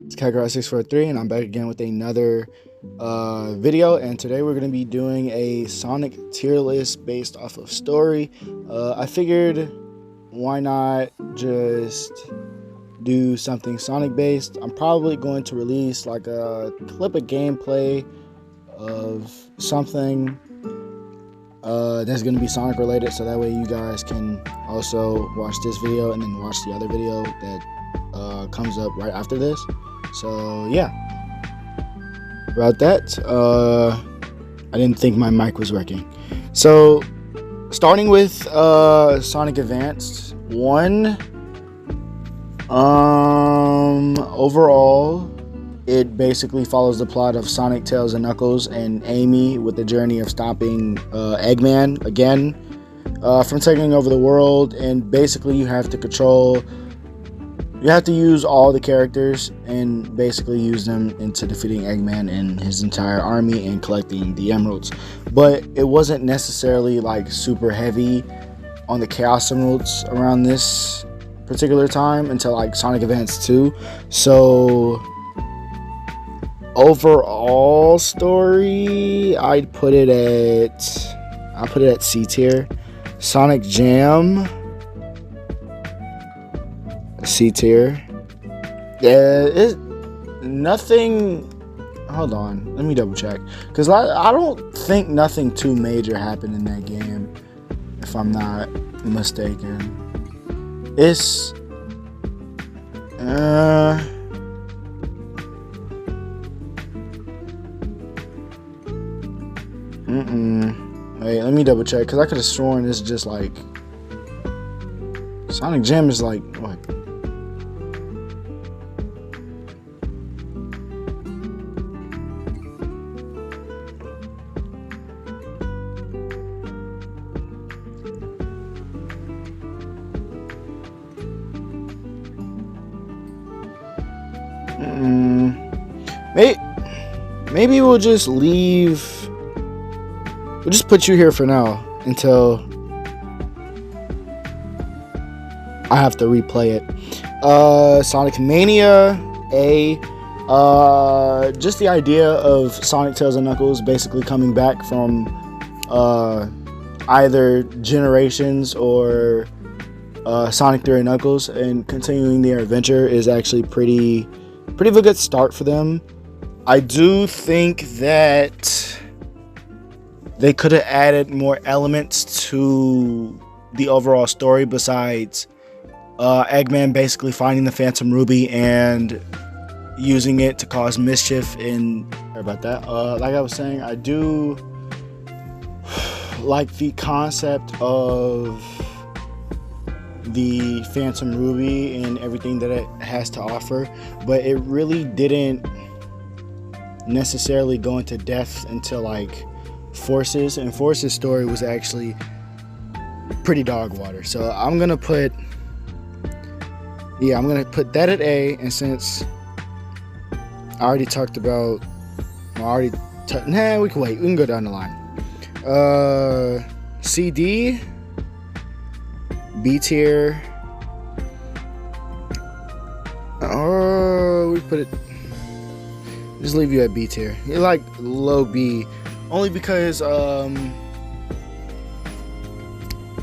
It's kakkarot643, and I'm back again with another video. And today we're going to be doing a Sonic tier list based off of story. I figured, why not just do something Sonic based? I'm probably going to release like a clip of gameplay of something that's going to be Sonic related, so that way you guys can also watch this video and then watch the other video that comes up right after this. So yeah, about that, I didn't think my mic was working. So starting with Sonic Advanced 1, overall it basically follows the plot of Sonic, Tails, and Knuckles and Amy with the journey of stopping Eggman again from taking over the world. And basically you have to use all the characters and basically use them into defeating Eggman and his entire army and collecting the emeralds. But it wasn't necessarily like super heavy on the Chaos Emeralds around this particular time until like Sonic Advance 2. So overall story, I'd put it at C tier. Sonic Jam, C tier. Yeah, it's nothing. Hold on, let me double check, because I don't think nothing too major happened in that game, if I'm not mistaken. It's wait, let me double check, because I could have sworn it's just like Sonic Jam is like what? Maybe we'll just leave. We'll just put you here for now until I have to replay it. Sonic Mania A. Just the idea of Sonic, Tails, and Knuckles basically coming back from either Generations or Sonic 3 and Knuckles and continuing their adventure is actually pretty of a good start for them. I do think that they could have added more elements to the overall story besides Eggman basically finding the Phantom Ruby and using it to cause mischief. And sorry about that. Like I was saying, I do like the concept of the Phantom Ruby and everything that it has to offer, but it really didn't necessarily go into depth until like Forces, and Forces story was actually pretty dog water. So I'm gonna put that at A. And since I already talked about, we can wait, we can go down the line. CD, B tier, or we put it, just leave you at B tier. You're like low B, only because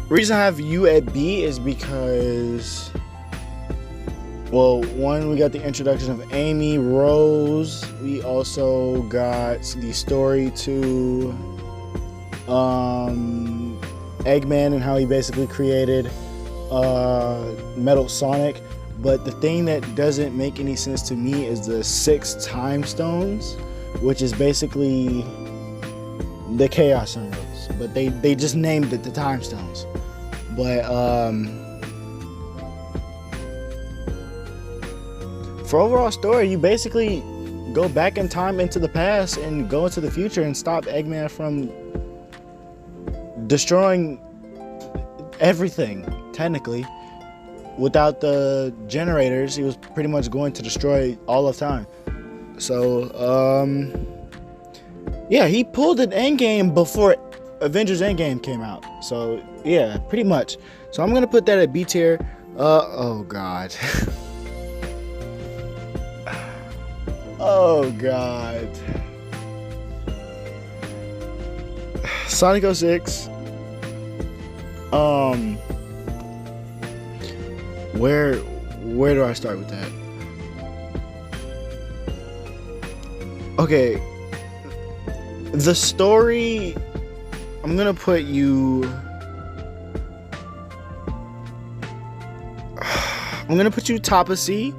reason I have you at B is because, well, one, we got the introduction of Amy Rose. We also got the story to Eggman and how he basically created Metal Sonic. But the thing that doesn't make any sense to me is the 6 time stones, which is basically the Chaos Emeralds, but they just named it the time stones. But for overall story, you basically go back in time into the past and go into the future and stop Eggman from destroying everything. Technically, without the generators, he was pretty much going to destroy all of time. So yeah, he pulled an Endgame before Avengers Endgame came out. So yeah, pretty much. So I'm gonna put that at B tier. Oh god. Oh god. Sonic 06. Where do I start with that? Okay. The story, I'm gonna put you top of C.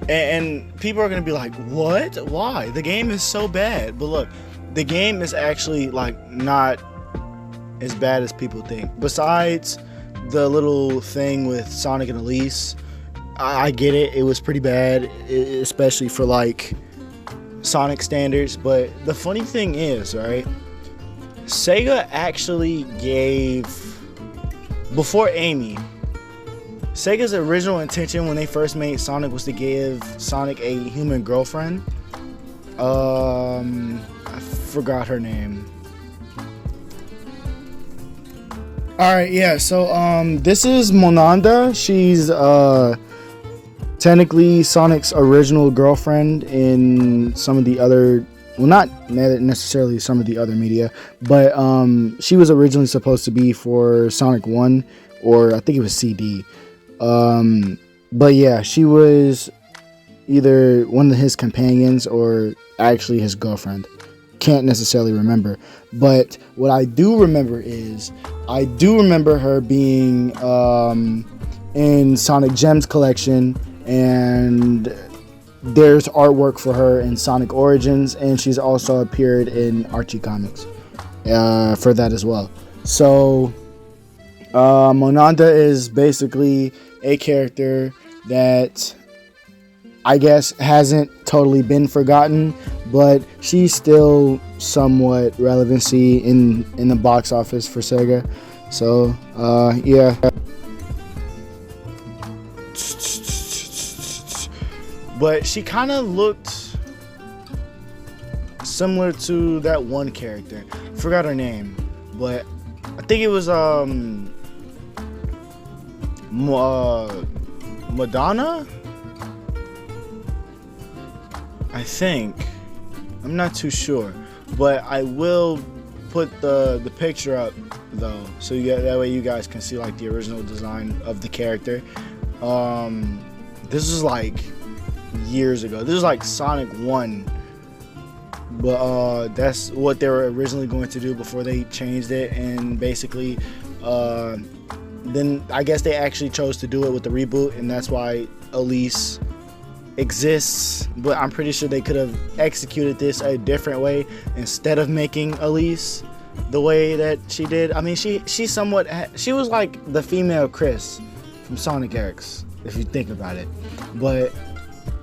And people are gonna be like, what? Why? The game is so bad. But look, the game is actually like not as bad as people think. Besides the little thing with Sonic and Elise, I get it. It was pretty bad, especially for like Sonic standards. But the funny thing is, right? Sega actually gave, before Amy, Sega's original intention when they first made Sonic was to give Sonic a human girlfriend. I forgot her name. Alright, yeah, so this is Monanda. She's technically Sonic's original girlfriend in some of the other, well, not necessarily some of the other media, but she was originally supposed to be for Sonic 1, or I think it was CD. But yeah, she was either one of his companions or actually his girlfriend. Can't necessarily remember. But what I do remember is, I do remember her being in Sonic Gems collection, and there's artwork for her in Sonic Origins, and she's also appeared in Archie Comics for that as well. So Monanda is basically a character that I guess hasn't totally been forgotten, but she's still somewhat relevancy in the box office for Sega. So yeah. But she kind of looked similar to that one character. Forgot her name, but I think it was Madonna? I think. I'm not too sure, but I will put the picture up though, so that way you guys can see like the original design of the character. This is like years ago. This is like Sonic 1, but that's what they were originally going to do before they changed it, and basically then I guess they actually chose to do it with the reboot, and that's why Elise exists. But I'm pretty sure they could have executed this a different way instead of making Elise the way that she did. I mean, she was like the female Chris from Sonic X, if you think about it. But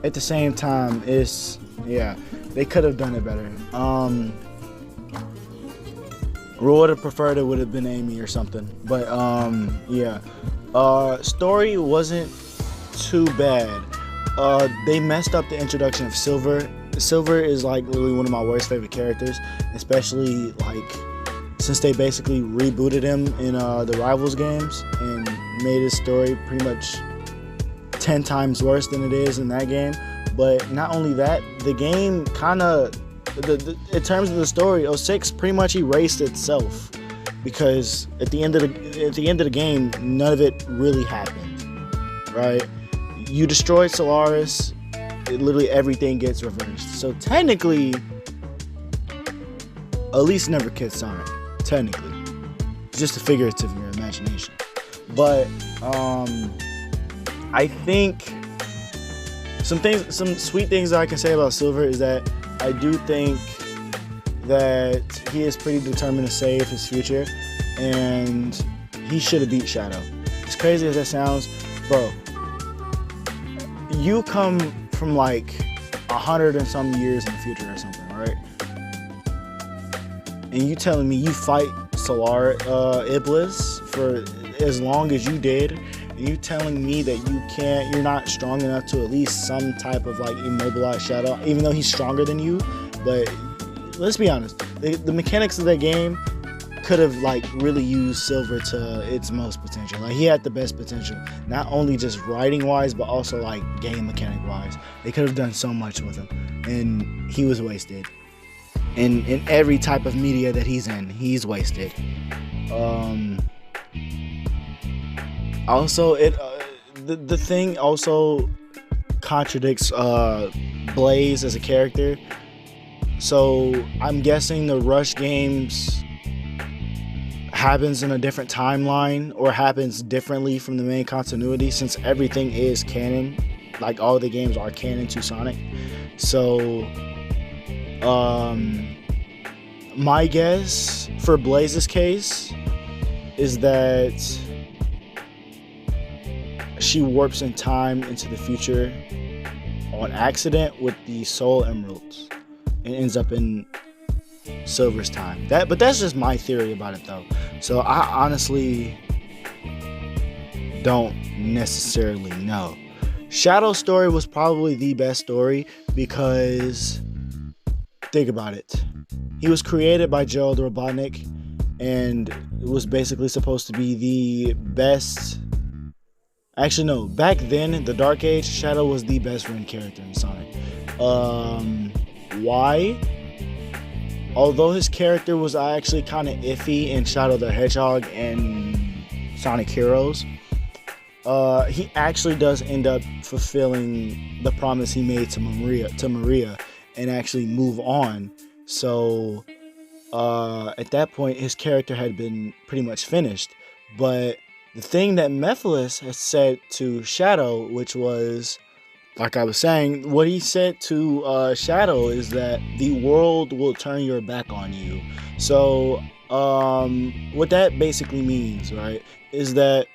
at the same time, they could have done it better. Would have preferred it would have been Amy or something. But yeah, story wasn't too bad. They messed up the introduction of Silver. Silver is like literally one of my worst favorite characters, especially like since they basically rebooted him in the Rivals games and made his story pretty much 10 times worse than it is in that game. But not only that, the game kind of, in terms of the story, 06 pretty much erased itself, because at the end of the game, none of it really happened, right? You destroyed Solaris, literally everything gets reversed. So technically, Elise never kissed Sonic. Technically, it's just a figurative in your imagination. But I think some sweet things that I can say about Silver is that I do think that he is pretty determined to save his future, and he should have beat Shadow. As crazy as that sounds, bro, you come from like 100 and some years in the future or something, right? And you telling me you fight Iblis for as long as you did, and you telling me that you're not strong enough to at least some type of like immobilize Shadow, even though he's stronger than you. But let's be honest, the mechanics of that game could have like really used Silver to its most potential. Like he had the best potential, not only just writing wise, but also like game mechanic wise. They could have done so much with him, and he was wasted. In every type of media that he's in, he's wasted. Also, the thing also contradicts Blaze as a character. So I'm guessing the Rush games happens in a different timeline or happens differently from the main continuity, since everything is canon. Like all the games are canon to Sonic. So my guess for Blaze's case is that she warps in time into the future on accident with the Soul Emeralds and ends up in Silver's time. But that's just my theory about it though. So I honestly don't necessarily know. Shadow's story was probably the best story because think about it. He was created by Gerald Robotnik and it was basically supposed to be the best. Actually, no. Back then, in the Dark Age, Shadow was the best run character in Sonic. Why? Although his character was actually kind of iffy in Shadow the Hedgehog and Sonic Heroes, he actually does end up fulfilling the promise he made to Maria, and actually move on. So at that point, his character had been pretty much finished. But the thing that Mephiles has said to Shadow, which was, like I was saying, what he said to Shadow is that the world will turn your back on you. So what that basically means, right, is that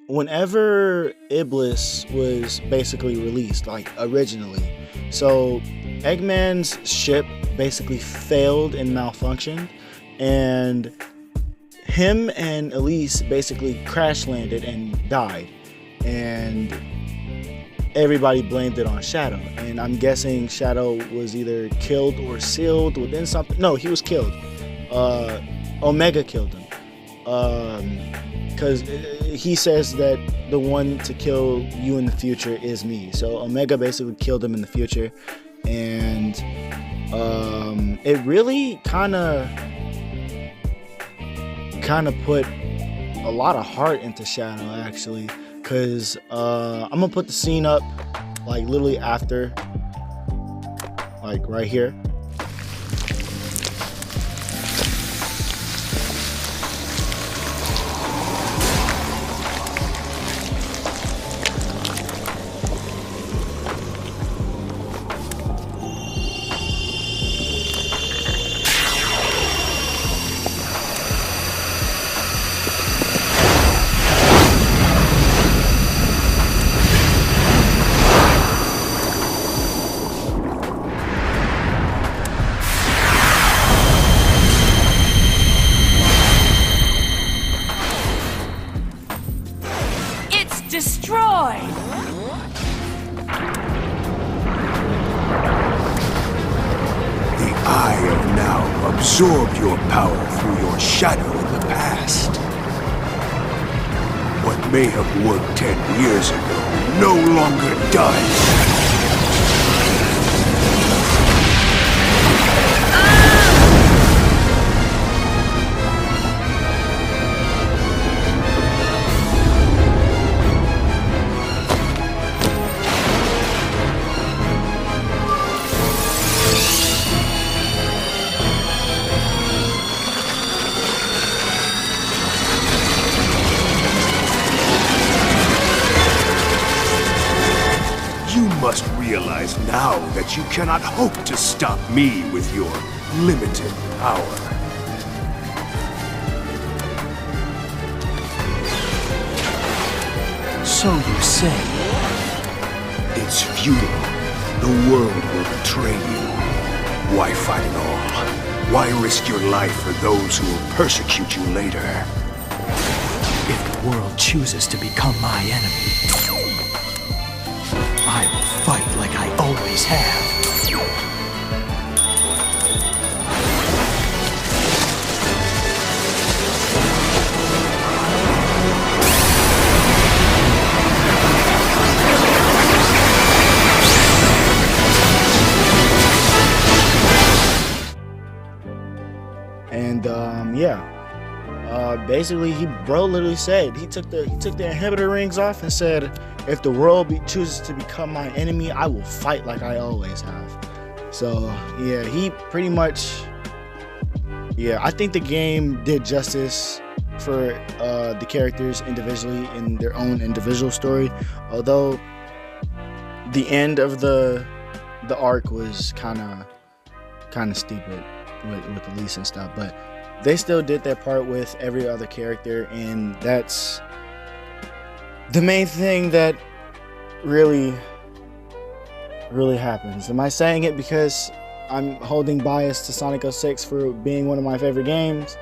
whenever Iblis was basically released, like originally, so Eggman's ship basically failed and malfunctioned, and him and Elise basically crash landed and died, and everybody blamed it on Shadow. And I'm guessing Shadow was either killed or sealed within something. No, he was killed. Omega killed him, because he says that the one to kill you in the future is me. So Omega basically killed him in the future, and it really kind of put a lot of heart into Shadow, actually, because I'm gonna put the scene up like literally after, like right here. Destroyed! The Eye of Now absorbed your power through your shadow in the past. What may have worked 10 years ago no longer does. You must realize now that you cannot hope to stop me with your limited power. So you say. It's futile. The world will betray you. Why fight at all? Why risk your life for those who will persecute you later? If the world chooses to become my enemy, I will fight like I always have. yeah, basically bro literally said he took the inhibitor rings off and said, if the world chooses to become my enemy, I will fight like I always have. So yeah, he pretty much, yeah, I think the game did justice for the characters individually in their own individual story, although the end of the arc was kind of stupid with Elise and stuff, but they still did their part with every other character, and that's the main thing that really happens. Am I saying it because I'm holding bias to Sonic 06 for being one of my favorite games?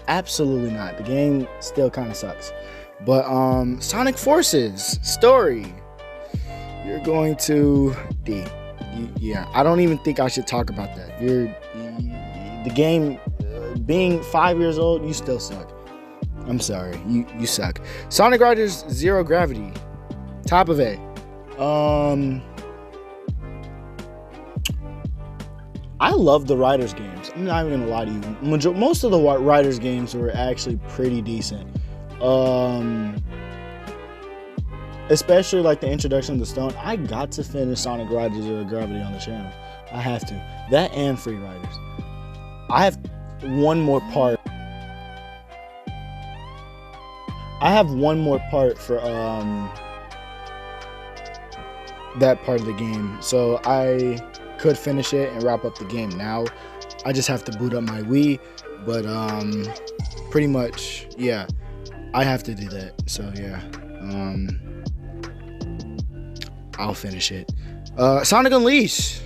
Absolutely not. The game still kind of sucks. But Sonic Forces story, you're going to D. Yeah, I don't even think I should talk about that. The game, being 5 years old, you still suck. I'm sorry, you suck. Sonic Riders Zero Gravity, top of A. I love the Riders games. I'm not even gonna lie to you. Most of the Riders games were actually pretty decent. Especially like the introduction of the Stone. I got to finish Sonic Riders Zero Gravity on the channel. I have to. That and Free Riders. I have one more part. For that part of the game, so I could finish it and wrap up the game now. I just have to boot up my Wii, but pretty much, yeah, I have to do that. So yeah, I'll finish it. Sonic Unleashed.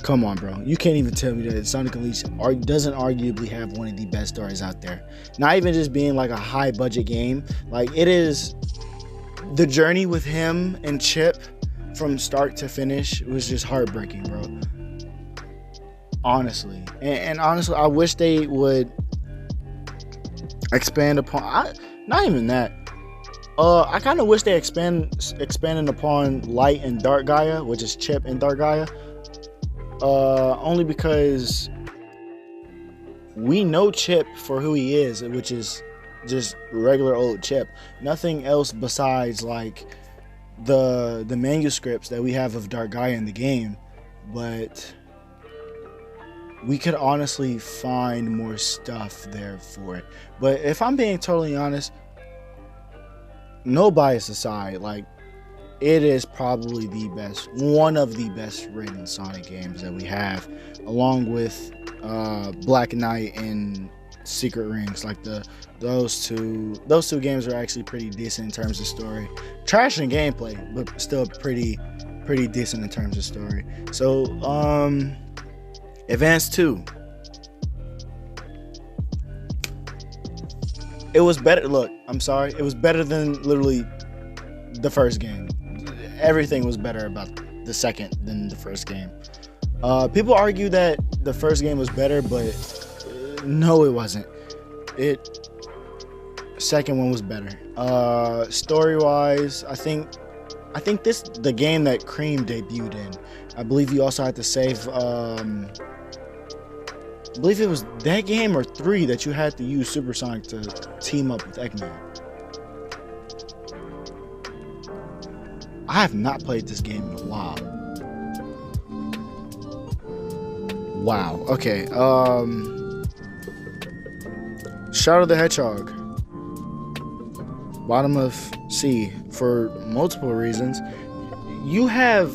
Come on, bro. You can't even tell me that Sonic Unleashed doesn't arguably have one of the best stories out there. Not even just being like a high budget game. Like, it is, the journey with him and Chip from start to finish was just heartbreaking, bro. Honestly. And honestly, I wish they would expand upon, not even that. I kind of wish they expanded upon Light and Dark Gaia, which is Chip and Dark Gaia. Only because we know Chip for who he is, which is just regular old Chip. Nothing else besides like the manuscripts that we have of Dark Gaia in the game, but we could honestly find more stuff there for it. But if I'm being totally honest, no bias aside, like, it is probably one of the best written Sonic games that we have, along with Black Knight and Secret Rings. Like those two games are actually pretty decent in terms of story. Trash in gameplay, but still pretty decent in terms of story. So Advance 2. It was better. Look, I'm sorry. It was better than literally the first game. Everything was better about the second than the first game. People argue that the first game was better, but no, it wasn't. Second one was better. Story-wise, I think this the game that Cream debuted in. I believe you also had to save. I believe it was that game or 3 that you had to use Supersonic to team up with Eggman. I have not played this game in a while. Wow. Okay. Shadow the Hedgehog. Bottom of C for multiple reasons. You have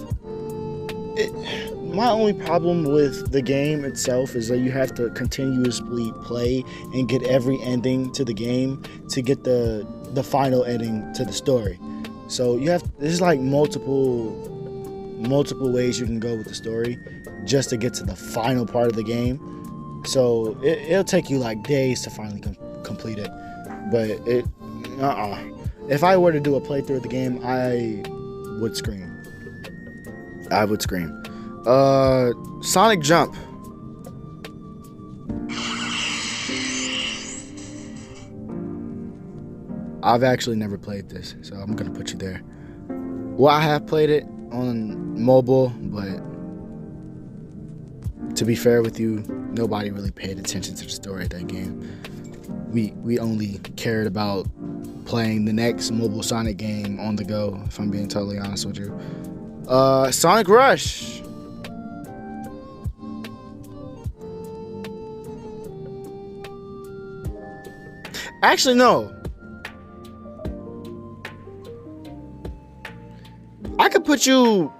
my only problem with the game itself is that you have to continuously play and get every ending to the game to get the final ending to the story. So there's like multiple ways you can go with the story just to get to the final part of the game. So it'll take you like days to finally complete it. But if I were to do a playthrough of the game, I would scream. Sonic Jump. I've actually never played this, so I'm gonna put you there. Well, I have played it on mobile, but to be fair with you, nobody really paid attention to the story of that game. We only cared about playing the next mobile Sonic game on the go, if I'm being totally honest with you. Sonic Rush. Actually, no. I could put you...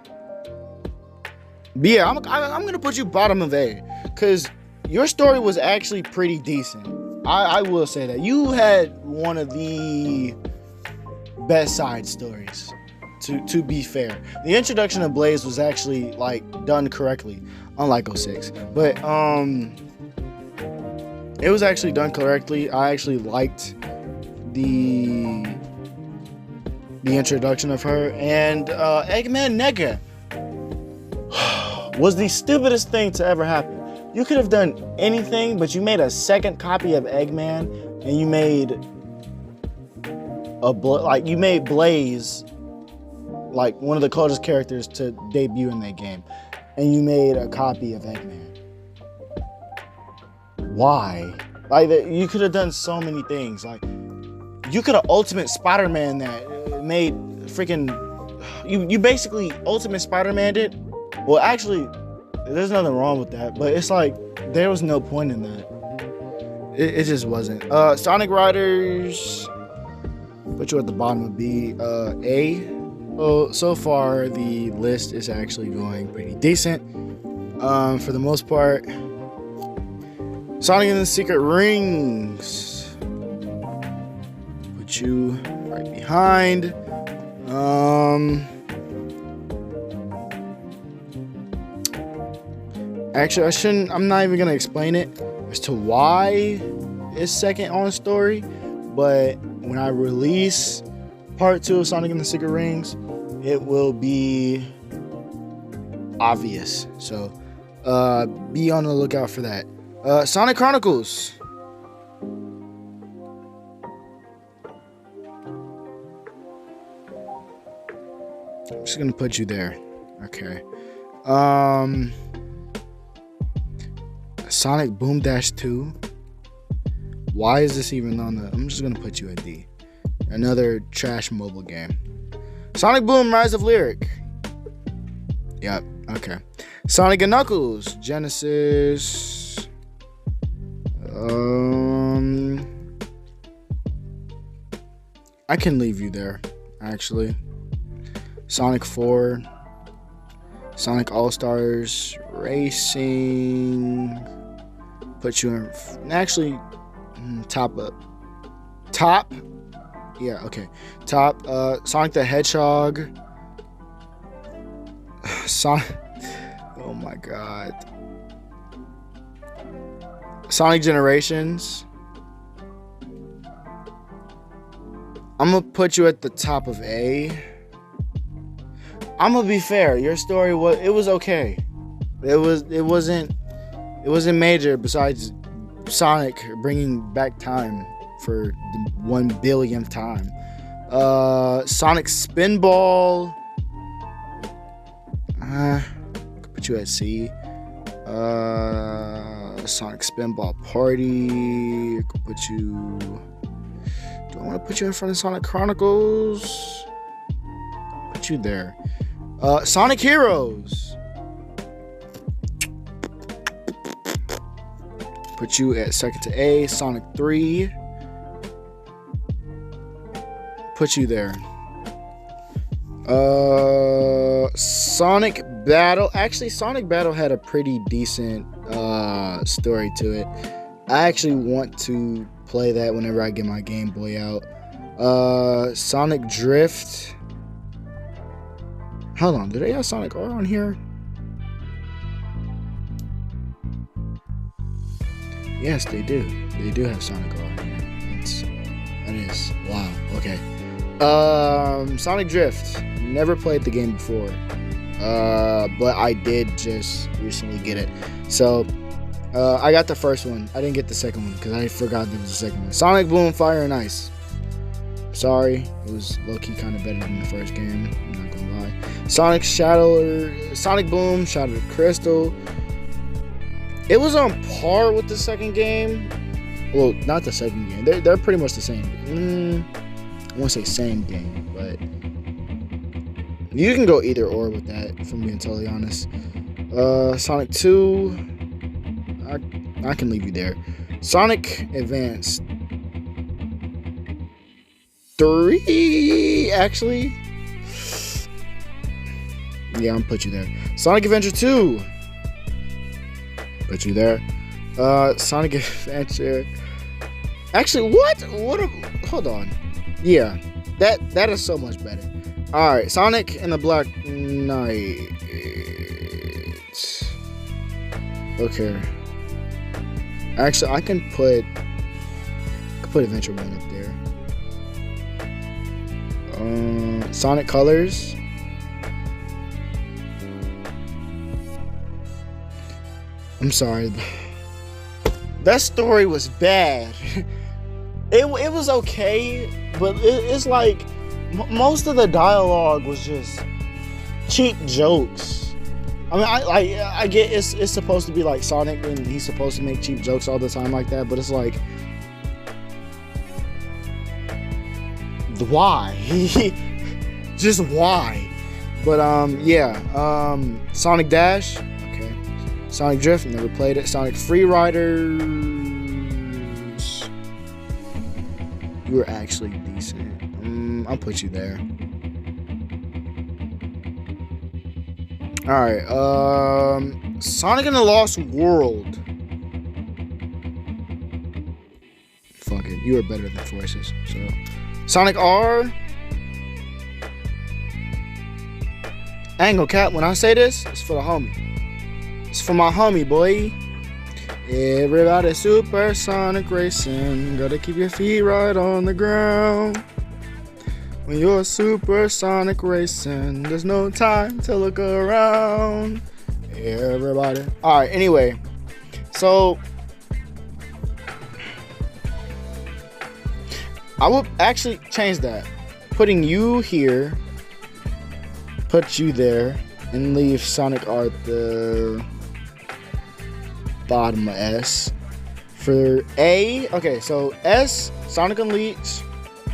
Yeah, I'm going to put you bottom of A. Because your story was actually pretty decent. I will say that. You had one of the best side stories, to be fair. The introduction of Blaze was actually, like, done correctly. Unlike 06. But, it was actually done correctly. I actually liked the introduction of her. And Eggman Nega was the stupidest thing to ever happen. You could have done anything, but you made a second copy of Eggman, and you made you made Blaze like one of the coldest characters to debut in that game, and you made a copy of Eggman. Why? Like, you could have done so many things. Like, you could have Ultimate Spider-Man that made freaking... You basically Ultimate Spider-Man it. Well, actually, there's nothing wrong with that, but it's like, there was no point in that. It just wasn't. Sonic Riders, put you at the bottom of B. A. Well, so far, the list is actually going pretty decent. For the most part. Sonic and the Secret Rings, put you right behind. Actually, I'm not even gonna explain it as to why it's second on story, but when I release part 2 of Sonic and the Secret Rings, it will be obvious. So be on the lookout for that. Sonic Chronicles. I'm just gonna put you there. Okay. Sonic Boom Dash 2. Why is this even on the... I'm just gonna put you at D. Another trash mobile game. Sonic Boom Rise of Lyric. Yep. Okay. Sonic and Knuckles. Genesis. I can leave you there, actually. Sonic 4, Sonic All-Stars Racing, put you in, actually, top up. Top? Yeah, okay. Top, Sonic the Hedgehog. Sonic, oh my god. Sonic Generations. I'm gonna put you at the top of A. I'm gonna be fair. Your story was okay. It wasn't major. Besides Sonic bringing back time for the 1 billionth time. Sonic Spinball. Could put you at C. Sonic Spinball Party. Could put you. Do I want to put you in front of Sonic Chronicles? Put you there. Sonic Heroes. Put you at second to A. Sonic 3. Put you there. Sonic Battle. Actually, Sonic Battle had a pretty decent story to it. I actually want to play that whenever I get my Game Boy out. Sonic Drift. Hold on, do they have Sonic R on here? Yes, they do. They do have Sonic R on here. That is wow. Okay. Sonic Drift. Never played the game before. But I did just recently get it. So I got the first one. I didn't get the second one because I forgot there was a second one. Sonic Boom, Fire and Ice. Sorry, it was low-key kind of better than the first game. I'm not gonna lie. Sonic Boom, Shattered Crystal. It was on par with the second game. Well, not the second game. They're pretty much the same. I won't say same game, but you can go either or with that, if I'm being totally honest. Sonic 2, I can leave you there. Sonic Advance 3, actually. Yeah, I'm put you there. Sonic Adventure 2. Put you there. Sonic Adventure. Actually, what? Hold on. Yeah, that is so much better. All right, Sonic and the Black Knight. Okay. Actually, I can put Adventure 1 up there. Sonic Colors. I'm sorry. That story was bad. It was okay, but it's like most of the dialogue was just cheap jokes. I mean, I get it's supposed to be like Sonic and he's supposed to make cheap jokes all the time like that, but it's like, why? Just why? But yeah, Sonic Dash. Sonic Drift, never played it. Sonic Free Riders. You were actually decent. I'll put you there. Alright, Sonic and the Lost World. Fuck it, you are better than Forces. So, Sonic R. I ain't gonna cap, when I say this, it's for the homie. It's for my homie, boy. Everybody supersonic racing. Gotta keep your feet right on the ground. When you're supersonic racing, there's no time to look around. Everybody. Alright, anyway. So, I would actually change that. Putting you here. Put you there. And leave Sonic R at the bottom of S. For A, okay, so S, Sonic Unleashed.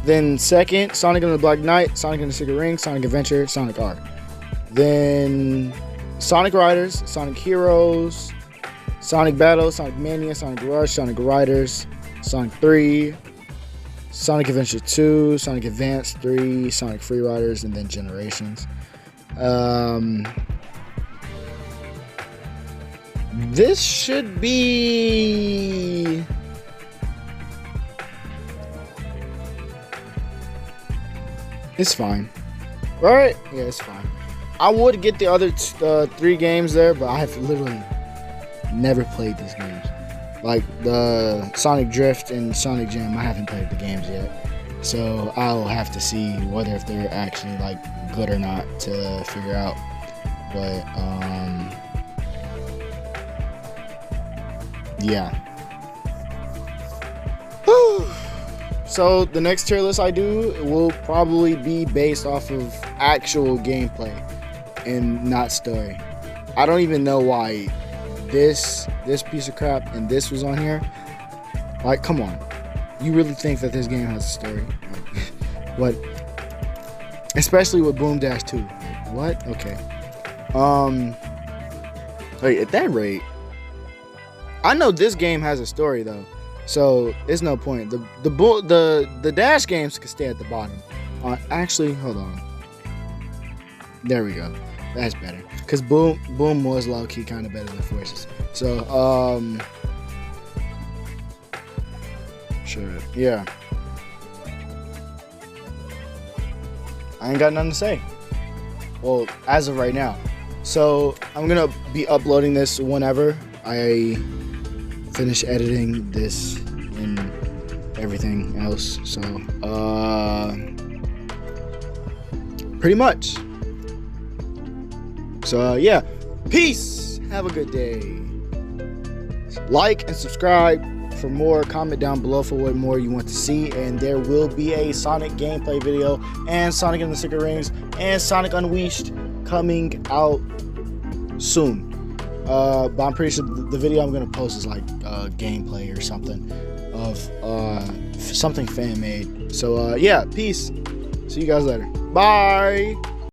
Then second, Sonic and the Black Knight, Sonic and the Secret Ring, Sonic Adventure, Sonic R. Then Sonic Riders, Sonic Heroes, Sonic Battle, Sonic Mania, Sonic Rush, Sonic Riders, Sonic 3, Sonic Adventure 2, Sonic Advance 3, Sonic Free Riders, and then Generations. This should be it's fine, right? Yeah, it's fine. I would get the other 3 games there, but I have literally never played these games. Like the Sonic Drift and Sonic Jam, I haven't played the games yet, so I'll have to see whether if they're actually like good or not to figure out. But yeah. So the next tier list I do will probably be based off of actual gameplay and not story. I don't even know why this piece of crap and this was on here. Like, come on, you really think that this game has a story? What? Especially with Boom Dash 2. What? Okay. Wait, at that rate, I know this game has a story though, so it's no point. The Dash games can stay at the bottom. Actually, hold on. There we go. That's better. Cause Boom was low key kind of better than Forces. So sure, yeah. I ain't got nothing to say. Well, as of right now. So I'm gonna be uploading this whenever I finish editing this and everything else. So pretty much. So yeah, peace. Have a good day. Like and subscribe for more. Comment down below for what more you want to see, and there will be a Sonic gameplay video and Sonic and the Secret Rings and Sonic Unleashed coming out soon. But I'm pretty sure the video I'm gonna post is like gameplay or something of something fan made. So yeah, peace. See you guys later. Bye.